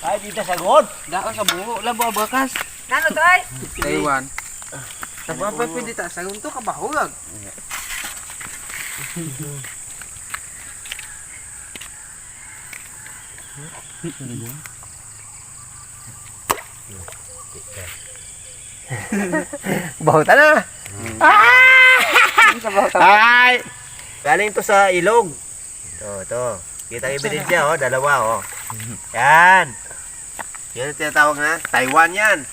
Ay, dito sagod. Daan sa bungo, labo bakas. Nano to ay? Taiwan. Tapos pwede ta sagun to kabahog. Bahutan na. Ay! Galing to sa ilog. Ito. Kita yung ebidensya, oh. Dalawa, oh. Yan. Yan ang tinatawag na Taiwan yan.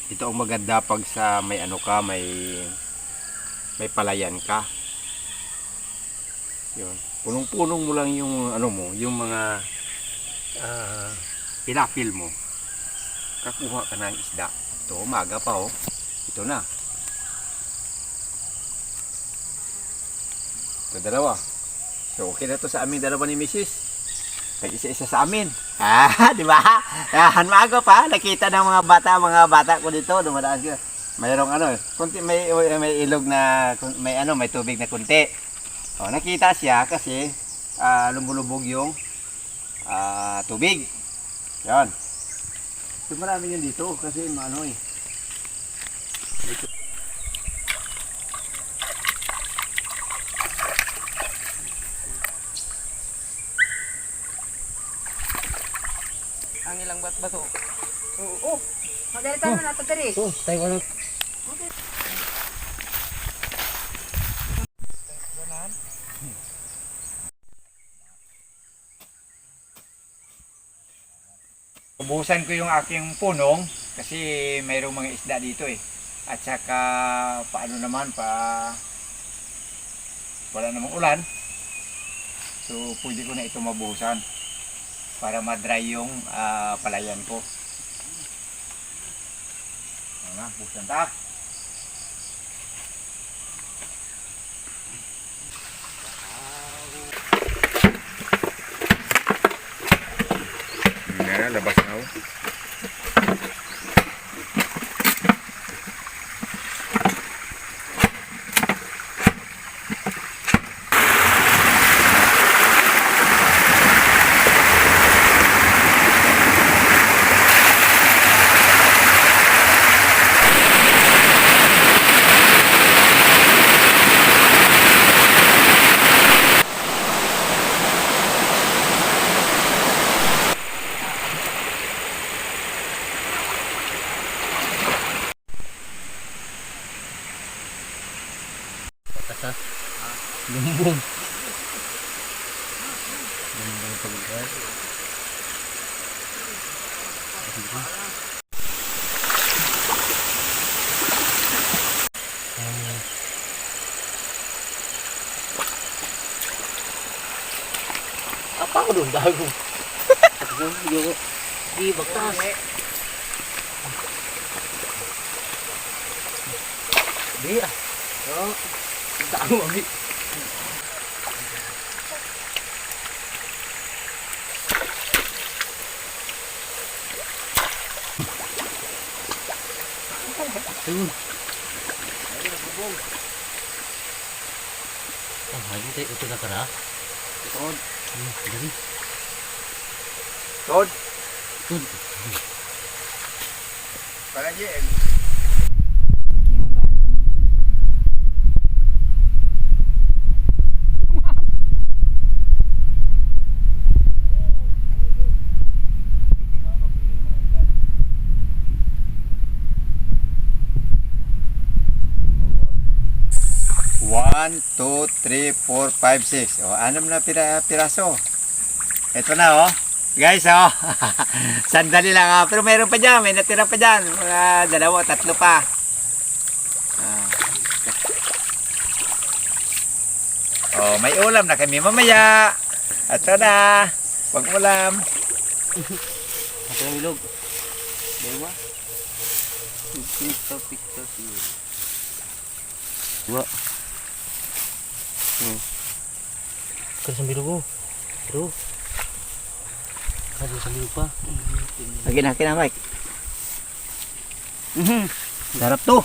Ito ang maganda pag sa may ano ka, may palayan ka. Yun. Punong-punong mo lang yung ano mo, yung mga pilapil mo. Kakuha ka ng isda. Ito, umaga pa oh. Ito na. Ito dalawa. So okay na to sa amin dalawa ni Mrs. Nag-isa-isa sa amin. Di ba? Yan, maaga pa. Nakita ng mga bata ko dito. Dumadaan sila. Mayroong ano, kunti, may ilog na, may tubig na kunti. O, nakita siya kasi lumulubog yung tubig. Yan. So, marami yun dito kasi ano eh. Ang ilang bato. Oo. Madali tayo na ito dali. Oh, Taiwan. Ubusan ko yung aking punong kasi mayroong mga isda dito eh. At saka paano naman wala namang ulan. So pwede ko na ito mabuhusan para ma-dry yung palayan ko. Ano, buhusan ta. Labas na ako. Lumbong. Apa ko doon dago? Di baktas. Di ah. Oh. Dago lagi. Ayun. Oh, lagi tayo ito na para. Tod. Dali. Tod. Tod. Para niya. One, two, three, four, five, six. O, 6 na piraso. Ito na, oh. Guys, oh. Sandali lang, oh. Pero mayroon pa dyan. May natira pa dyan. Mga 2, 3 pa. Oh, may ulam na kami mamaya. Ito na. Pag-ulam. Ito yung ilog. Dewa. Picture. Dua. Kaya sa bilog ko. Pero. Kaya sa bilog pa. Lagi na, Mike. Sarap to.